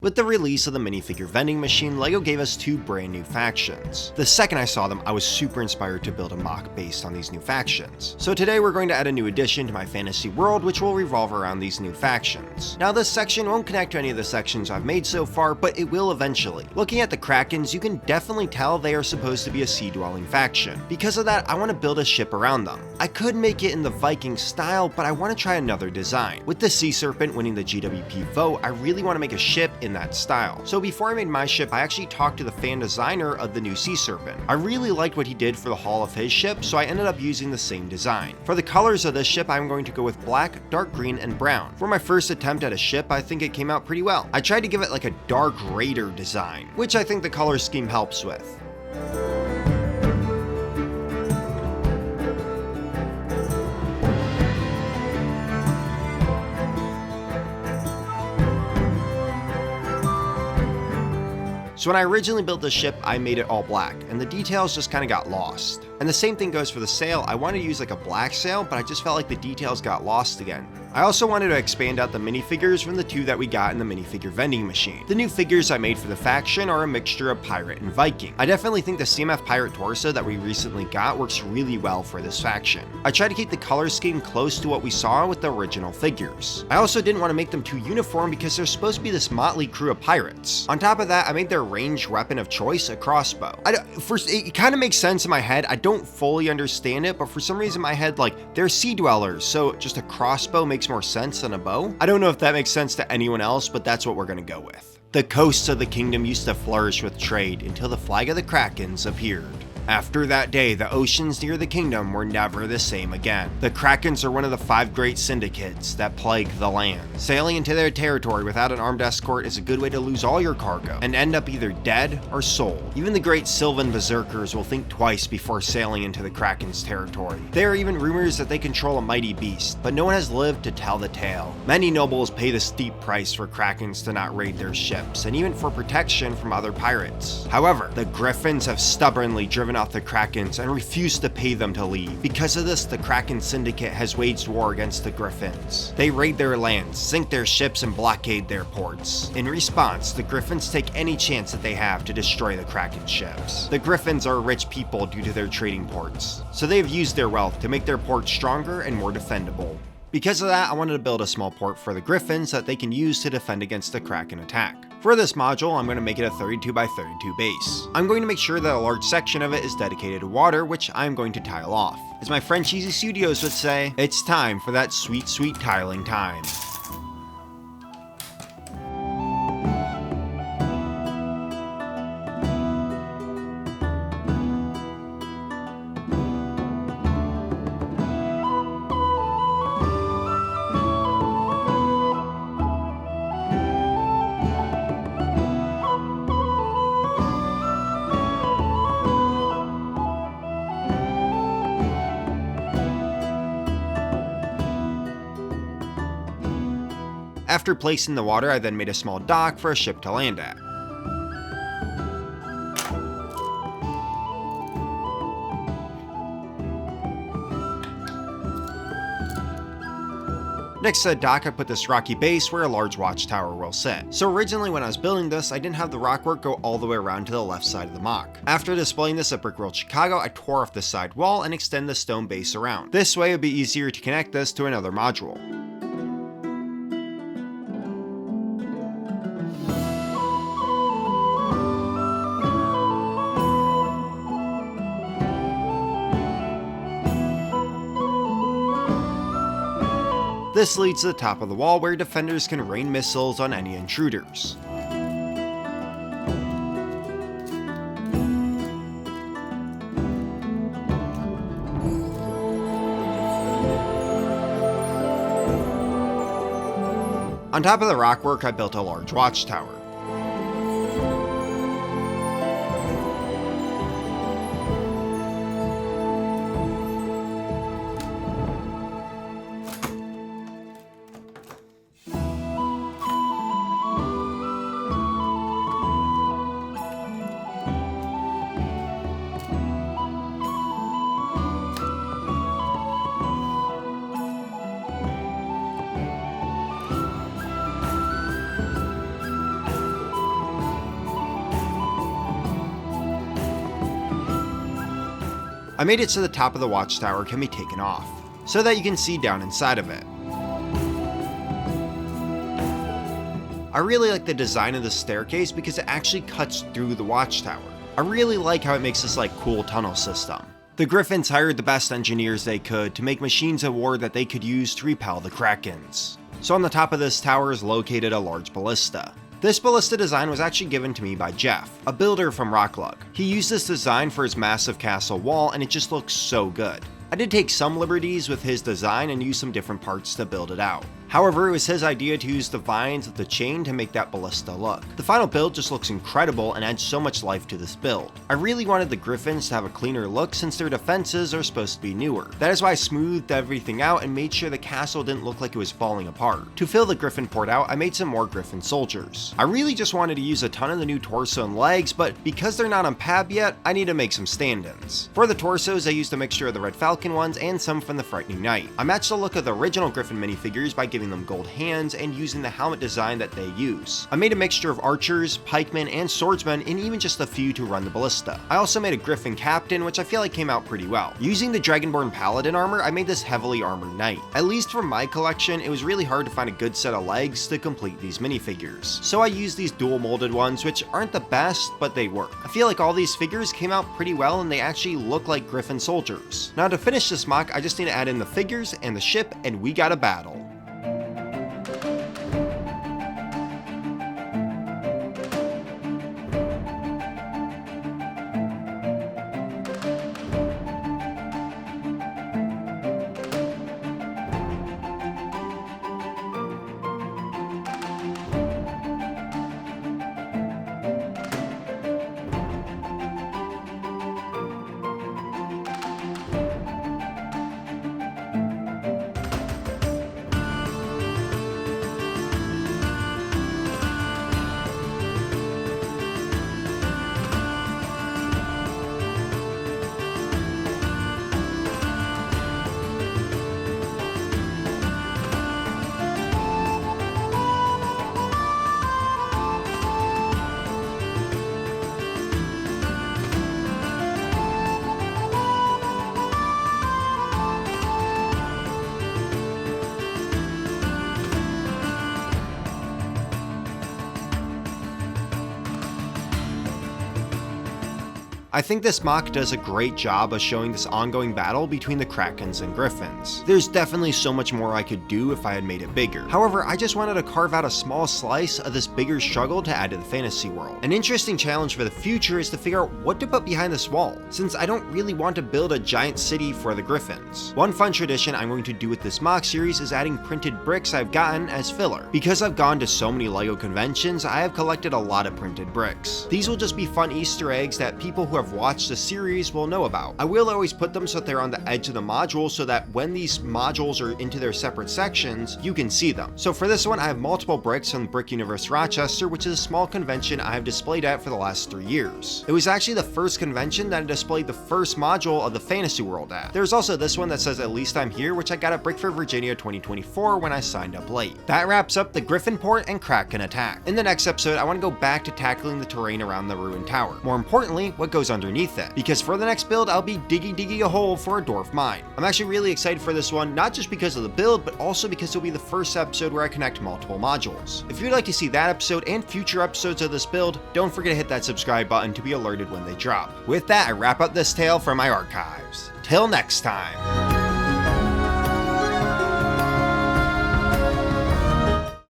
With the release of the Minifigure Vending Machine, LEGO gave us 2 brand new factions. The second I saw them, I was super inspired to build a mock based on these new factions. So today we're going to add a new addition to my fantasy world, which will revolve around these new factions. Now this section won't connect to any of the sections I've made so far, but it will eventually. Looking at the Krakens, you can definitely tell they are supposed to be a sea-dwelling faction. Because of that, I want to build a ship around them. I could make it in the Viking style, but I want to try another design. With the Sea Serpent winning the GWP vote, I really want to make a ship in that style. So before I made my ship, I actually talked to the fan designer of the new Sea Serpent. I really liked what he did for the hull of his ship, so I ended up using the same design. For the colors of this ship, I'm going to go with black, dark green, and brown. For my first attempt at a ship, I think it came out pretty well. I tried to give it like a dark raider design, which I think the color scheme helps with. So when I originally built this ship, I made it all black, and the details just kind of got lost. And the same thing goes for the sail. I wanted to use like a black sail, but I just felt like the details got lost again. I also wanted to expand out the minifigures from the 2 that we got in the Minifigure Vending Machine. The new figures I made for the faction are a mixture of pirate and Viking. I definitely think the CMF pirate torso that we recently got works really well for this faction. I tried to keep the color scheme close to what we saw with the original figures. I also didn't want to make them too uniform because they're supposed to be this motley crew of pirates. On top of that, I made their ranged weapon of choice a crossbow. It kind of makes sense in my head. I don't fully understand it, but for some reason in my head, like, they're sea dwellers, so just a crossbow makes more sense than a bow. I don't know if that makes sense to anyone else, but that's what we're gonna go with. The coasts of the kingdom used to flourish with trade until the flag of the Krakens appeared. After that day, the oceans near the kingdom were never the same again. The Krakens are one of the 5 great syndicates that plague the land. Sailing into their territory without an armed escort is a good way to lose all your cargo and end up either dead or sold. Even the great Sylvan berserkers will think twice before sailing into the Kraken's territory. There are even rumors that they control a mighty beast, but no one has lived to tell the tale. Many nobles pay the steep price for Krakens to not raid their ships, and even for protection from other pirates. However, the Griffins have stubbornly driven off the Krakens and refused to pay them to leave. Because of this, the Kraken Syndicate has waged war against the Griffins. They raid their lands, sink their ships, and blockade their ports. In response, the Griffins take any chance that they have to destroy the Kraken ships. The Griffins are rich people due to their trading ports, so they have used their wealth to make their ports stronger and more defendable. Because of that, I wanted to build a small port for the Griffins that they can use to defend against the Kraken attack. For this module, I'm going to make it a 32 by 32 base. I'm going to make sure that a large section of it is dedicated to water, which I'm going to tile off. As my friend Cheesy Studios would say, it's time for that sweet, sweet tiling time. After placing the water, I then made a small dock for a ship to land at. Next to the dock, I put this rocky base where a large watchtower will sit. So originally when I was building this, I didn't have the rockwork go all the way around to the left side of the mock. After displaying this at Brick World Chicago, I tore off the side wall and extend the stone base around. This way it would be easier to connect this to another module. This leads to the top of the wall where defenders can rain missiles on any intruders. On top of the rockwork, I built a large watchtower. I made it so the top of the watchtower can be taken off, so that you can see down inside of it. I really like the design of the staircase because it actually cuts through the watchtower. I really like how it makes this like cool tunnel system. The Griffins hired the best engineers they could to make machines of war that they could use to repel the Krakens. So on the top of this tower is located a large ballista. This ballista design was actually given to me by Jeff, a builder from Rocklug. He used this design for his massive castle wall and it just looks so good. I did take some liberties with his design and use some different parts to build it out. However, it was his idea to use the vines of the chain to make that ballista look. The final build just looks incredible and adds so much life to this build. I really wanted the Griffins to have a cleaner look since their defenses are supposed to be newer. That is why I smoothed everything out and made sure the castle didn't look like it was falling apart. To fill the Griffin port out, I made some more Griffin soldiers. I really just wanted to use a ton of the new torso and legs, but because they're not on pab yet, I need to make some stand-ins. For the torsos, I used a mixture of the Red Falcon ones and some from the Frightening Knight. I matched the look of the original Griffin minifigures by giving them gold hands and using the helmet design that they use. I made a mixture of archers, pikemen, and swordsmen, and even just a few to run the ballista. I also made a Griffin captain, which I feel like came out pretty well. Using the Dragonborn paladin armor, I made this heavily armored knight. At least for my collection, it was really hard to find a good set of legs to complete these minifigures. So I used these dual molded ones, which aren't the best, but they work. I feel like all these figures came out pretty well and they actually look like Griffin soldiers. Now to finish this mock, I just need to add in the figures and the ship, and we got a battle. I think this mock does a great job of showing this ongoing battle between the Krakens and Griffins. There's definitely so much more I could do if I had made it bigger. However, I just wanted to carve out a small slice of this bigger struggle to add to the fantasy world. An interesting challenge for the future is to figure out what to put behind this wall, since I don't really want to build a giant city for the Griffins. One fun tradition I'm going to do with this mock series is adding printed bricks I've gotten as filler. Because I've gone to so many LEGO conventions, I have collected a lot of printed bricks. These will just be fun Easter eggs that people who have watched the series will know about. I will always put them so that they're on the edge of the module so that when these modules are into their separate sections, you can see them. So for this one, I have multiple bricks from Brick Universe Rochester, which is a small convention I have displayed at for the last 3 years. It was actually the first convention that I displayed the first module of the fantasy world at. There's also this one that says At Least I'm Here, which I got at Brick Fair Virginia 2024 when I signed up late. That wraps up the Griffin Port and Kraken attack. In the next episode, I want to go back to tackling the terrain around the ruined tower. More importantly, what goes underneath it, because for the next build, I'll be digging a hole for a dwarf mine. I'm actually really excited for this one, not just because of the build, but also because it'll be the first episode where I connect multiple modules. If you'd like to see that episode and future episodes of this build, don't forget to hit that subscribe button to be alerted when they drop. With that, I wrap up this tale from my archives. Till next time.